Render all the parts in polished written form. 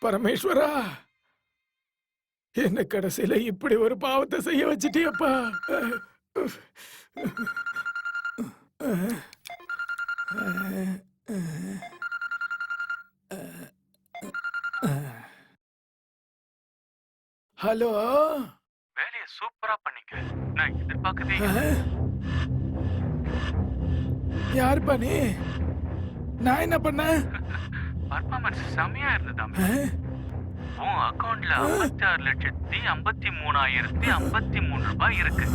பரமேஸ்வரா, என்ன கடைசியில இப்படி ஒரு பாவத்தை செய்ய வச்சிட்டியப்பா. ஹலோ. வேலையை சூப்பரா பண்ணீங்க. நான் எதிர்பார்க்கவே யார் பண்ணி? நான் என்ன பண்ணேன்? பர்ஃபார்மன்ஸ் செமையா இருந்ததாமே. உன் அக்கவுண்ட்ல 56,53,053 ரூபாய் இருக்கு.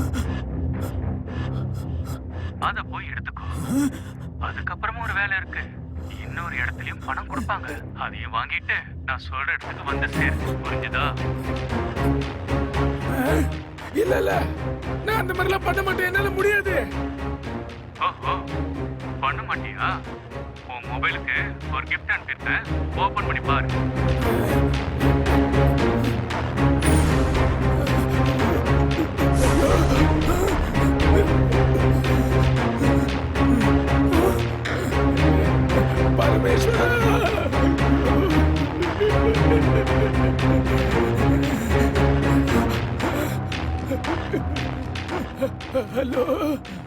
அத போய் எடுத்துக்கோ. அதுக்கப்புறமா ஒரு வேலை இருக்கு. இன்னொரு இடத்துலயும் பணம் கொடுப்பாங்க. அதையும் வாங்கிட்டு நான் சொல்ற இடத்துக்கு வந்து சேரு. புரிஞ்சுதா? இல்ல இல்ல, நான் அந்த மாதிரிலாம் பண்ண மாட்டேன். என்னால முடியாது. ஓஹோ, பண்ண மாட்டியா? உன் மொபைலுக்கு ஒரு கிஃப்ட் அனுப்பியிருக்கேன். ஓபன் பண்ணி பாரு. பரமேஸ்வரா, ஹலோ.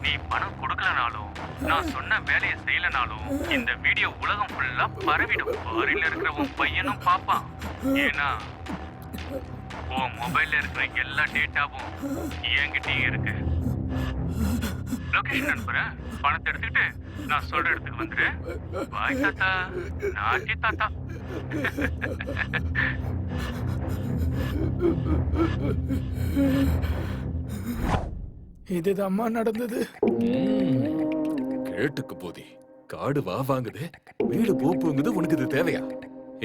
நீ பணம் கொடுக்கலனாலும் நான் சொன்ன வேலையை செய்யலனாலும் இந்த வீடியோ உலகம் ஃபுல்லா பரவிடும். ஃபாரின்ல இருக்கிற உன் பையனும் பாப்பான். ஏன்னா உன் மொபைல்ல இருக்கிற எல்லா டேட்டாவும் என்கிட்டயும் இருக்கு. லொகேஷன் அனுப்புறேன். பணத்தை எடுத்துக்கிட்டு நான் சொல்ற இடத்துக்கு வந்துரு. பாய் தாத்தா. நாட்டி தாத்தா. இதுதாம்மா நடந்தது. கேட்டுக்கு போதி காடு வா வாங்குது, வீடு போங்குது. உனக்கு இது தேவையா?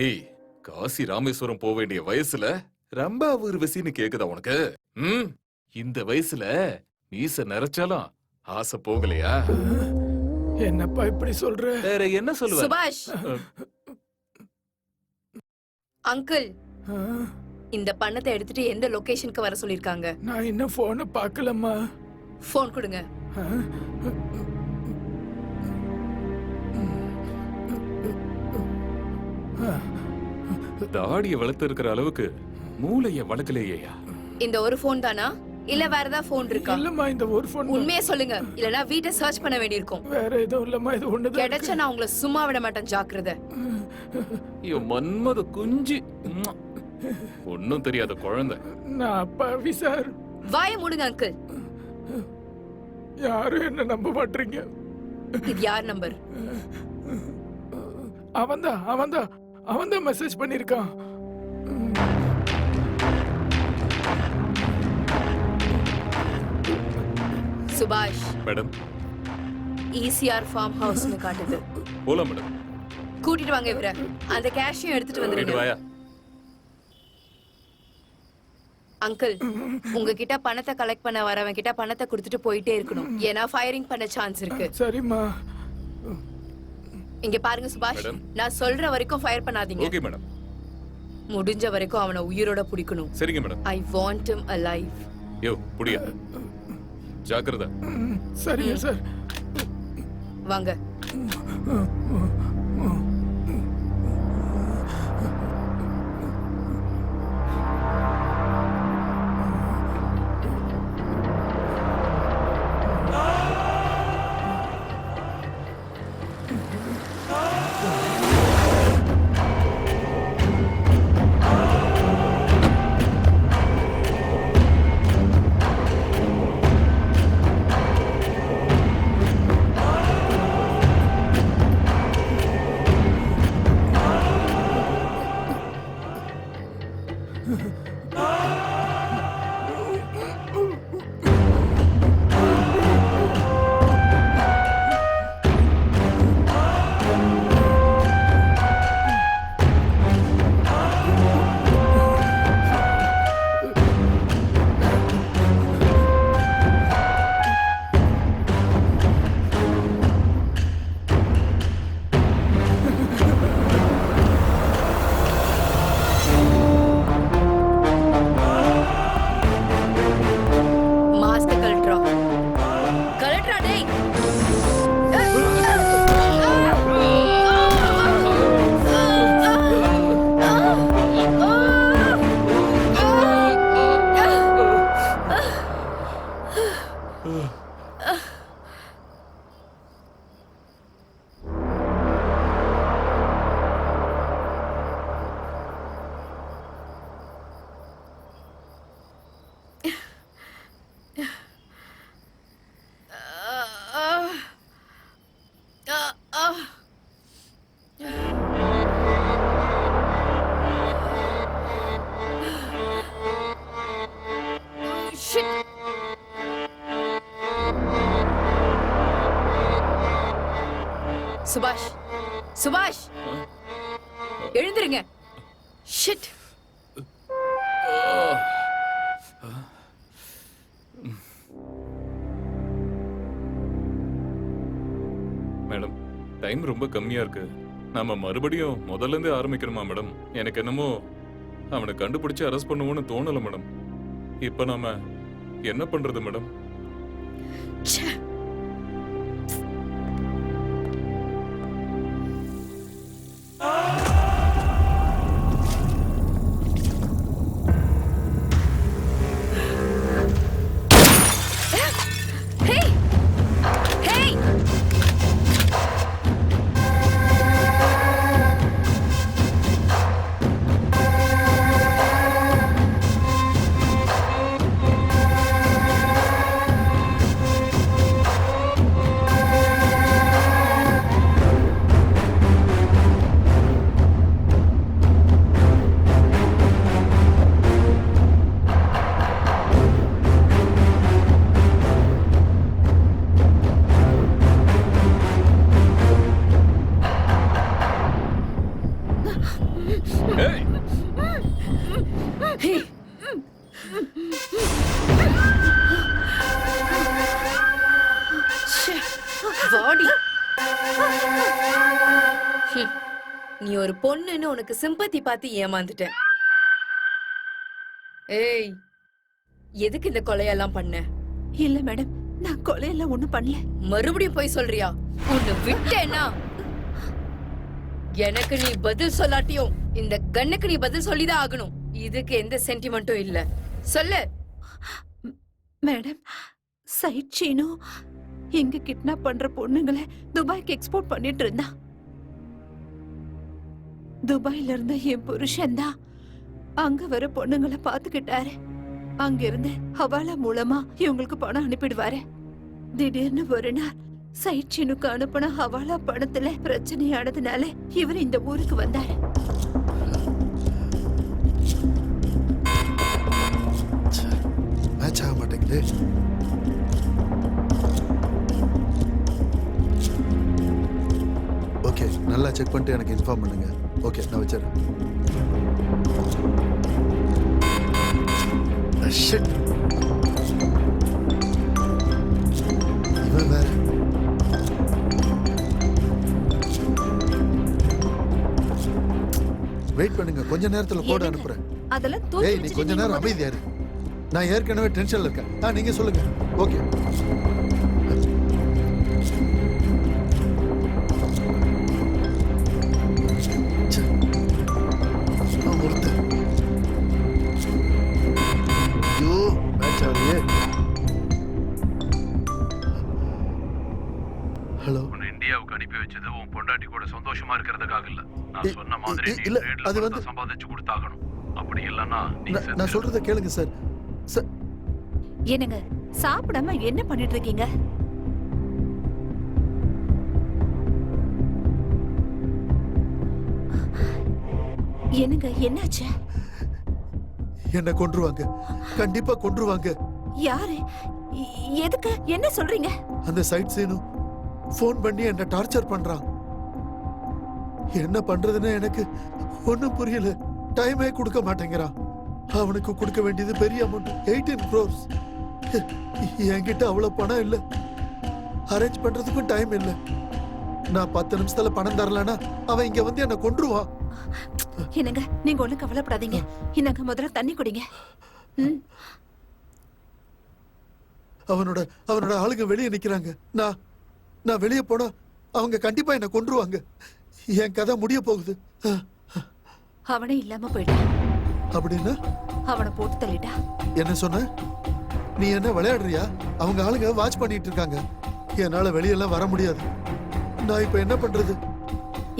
ஏய், காசி ராமேஸ்வரம் போக வேண்டிய வயசுல ரம்பா ஊர்வசின்னு கேக்குதா உனக்கு? இந்த வயசுல மீச நிறைச்சாலும் ஆசை போகலையா? என்னப்பா இப்படி சொல்ற? வேற என்ன சொல்லுவ? சுபாஷ் அங்கிள், இந்த பணத்தை எடுத்துட்டு எந்த லொகேஷனுக்கு வர சொல்லிருக்காங்க? நான் இன்னும் போனை பார்க்கலம்மா. போன் கொடுங்க. தாடிய வளர்த்து இருக்கிற அளவுக்கு மூளைய வளர்க்கலையா? இந்த ஒரு போன் தானா, இல்ல வேற ஏதாவது போன் இருக்கா? இல்லம்மா, இந்த ஒரு போன். உண்மையே சொல்லுங்க, இல்லனா வீட்டை சர்ச் பண்ண வேண்டியிருக்கும். வேற எதுவும் இல்லம்மா, இது ஒண்ணுதான். கிடைச்சா நான் உங்களை சும்மா விட மாட்டேன், ஜாக்கிரதை. ஐயோ மன்மத குஞ்சு, ஒன்னும் தெரியாத குழந்தை. நான் அப்பாவி சார். வாய மூடுங்க அங்கிள். யாரும் என்ன நம்ப மாட்டீங்க. இது யார் நம்பர்? அவன்தான் மெசேஜ் பண்ணிருக்கான். சுபாஷ் மேடம், ஈசிஆர் ஃபார்ம் ஹவுஸ்னு காட்டுது. போலாம் மேடம். கூட்டிட்டு வாங்க இவரை. அந்த கேஷையும் எடுத்துட்டு வந்துருங்க. வாயா. அங்கிள், உங்ககிட்ட பணத்தை கலெக்ட் பண்ண வரவன் கிட்ட பணத்தை கொடுத்துட்டு போயிட்டே இருக்கணும். ஏன்னா ஃபயரிங் பண்ண சான்ஸ் இருக்கு. சரிம்மா. இங்க பாருங்க சுபாஷ், நான் சொல்ற வரைக்கும் ஃபயர் பண்ணாதீங்க. Okay madam. முடிஞ்ச வரைக்கும் அவனை உயிரோட பிடிக்கணும். சரிங்க madam. I want him alive. யோ புடியா. ஜாக்கிரதை. சரிங்க சார். வாங்க. சுபாஷ் சுபாஷ் எழுந்திருங்க. ஷிட். மேடம், டைம் ரொம்ப கம்மியா இருக்கு. நாம மறுபடியும் முதல்ல இருந்தே ஆரம்பிக்கணுமா மேடம்? எனக்கு என்னமோ அவனை கண்டுபிடிச்சு அரெஸ்ட் பண்ணுவோம்னு தோணல மேடம். இப்ப நாம என்ன பண்றது மேடம்? Hey! Hey! ஏய், Hey! ச்சே, வாடி. நீ ஒரு பொண்ணுன்னு உனக்கு சிம்பத்தி பார்த்து ஏமாந்துட்ட. ஏய், எதுக்கு இந்த கொலையெல்லாம் பண்ண? இல்ல மேடம், நான் கொலையெல்லாம் ஒண்ணும் பண்ணல. மறுபடியும் போய் சொல்றியா? உன்னை விட்டேனா எனக்கு நீ பதில் சொல்லாட்டியும் இந்த கண்ணுக்கு நீ பதில் சொல்லிதான் ஆகணும். இதுக்கு எந்த சென்டிமெண்ட்டும் இல்ல. சொல்லு. மேடம், சைட் சீனு எங்க கிட்னாப் பண்ற பொண்ணுங்களை துபாய்க்கு எக்ஸ்போர்ட் பண்ணிட்டு இருந்தா. துபாயில இருந்த என் புருஷன் தான் அங்க வர பொண்ணுங்களை பாத்துக்கிட்டாரு. அங்க இருந்து ஹவாலா மூலமா இவங்களுக்கு பணம் அனுப்பிடுவாரு. திடீர்னு ஒரு நாள் சைட் சீனுக்கு அனுப்பின ஹவாலா பணத்துல பிரச்சனையானதுனால இவர் இந்த ஊருக்கு வந்தாரு. மேட்ச் ஆக மாட்டேங்குது. ஓகே, நல்லா செக் பண்ணிட்டு எனக்கு இன்ஃபார்ம் பண்ணுங்க. ஓகே, நான் வச்சிடறேன். ஷிட், இவன் வேற. வெயிட் பண்ணுங்க, கொஞ்ச நேரத்துல கோட் அனுப்புறேன். அதெல்லாம் ஏய், தூக்கி நீ வச்சுட்டு கொஞ்ச நீங்க நேரம் முதல்ல- அமைதியா இரு. நான் ஏற்கனவே டென்ஷன்ல இருக்கேன். நீங்க சொல்லுங்க. ஓகே. ச்சே, நான் ஒருத்தன். ஐயோ, மேட்ச் ஆகலையே. ஹலோ. உன்னை இந்தியாவுக்கு அனுப்பி வச்சது உன் பொண்டாட்டி கூட சந்தோஷமா இருக்கிறதுக்காக இல்ல. நான் சொன்ன மாதிரி நீ இல்ல, ட்ரேட்ல அது பணத்தை சம்பாதிச்சு கொடுத்தாகணும். அப்படி இல்லன்னா நீ நான் சொல்றத கேளுங்க சார். சார், என்னங்க சாப்பிடாம என்ன பண்ணிட்டு இருக்கீங்க? என்னங்க என்னாச்சு? என்ன கொன்றுவாங்க, கண்டிப்பா கொன்றுவாங்க. யாரு? எதுக்கு? என்ன சொல்றீங்க? அந்த சைட் சீனும் ஃபோன் பண்ணி என்ன டார்ச்சர் பண்றான். என்ன பண்றதுன்னு எனக்கு ஒண்ணும் புரியல. டைமே கொடுக்க மாட்டேங்கிறான். அவனுக்கு கொடுக்க வேண்டியது பெரிய அமௌண்ட், 18 crores. என்கிட்ட அவ்வளவு பணம் இல்ல. அரேஞ்ச் பண்றதுக்கும் டைம் இல்ல. நான் 10 நிமிஷத்துல பணம் தரலனா அவன் இங்க வந்து என்ன கொன்றுவான். என்னங்க, நீங்க ஒண்ணும் கவலைப்படாதீங்க. இன்னாங்க முதல்ல தண்ணி குடிங்க. ம். அவனோட ஆளுங்க வெளியே நிக்கிறாங்க. நான் வெளியே போனா அவங்க கண்டிப்பா என்ன கொன்றுவாங்க. என் கதை முடிய போகுது. அவனே இல்லாம போயிட்டான். அப்படின்னா அவனை போட்டு தள்ளிட்டா. என்ன சொன்ன? நீ என்ன விளையாடுறியா? அவங்க ஆளுங்க வாட்ச் பண்ணிட்டு இருக்காங்க. என்னால வெளியெல்லாம் வர முடியாது. நான் இப்ப என்ன பண்றது?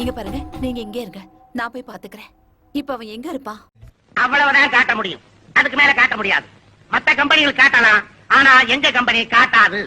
இங்க பாருங்க, நீங்க இங்கே இருங்க, நான் போய் பாத்துக்கிறேன். இப்ப அவன் எங்க இருப்பான்? அவ்வளவுதான் காட்ட முடியும். அதுக்கு மேல காட்ட முடியாது. மத்த கம்பெனிகள் காட்டலாம், ஆனா எங்க கம்பெனி காட்டாது.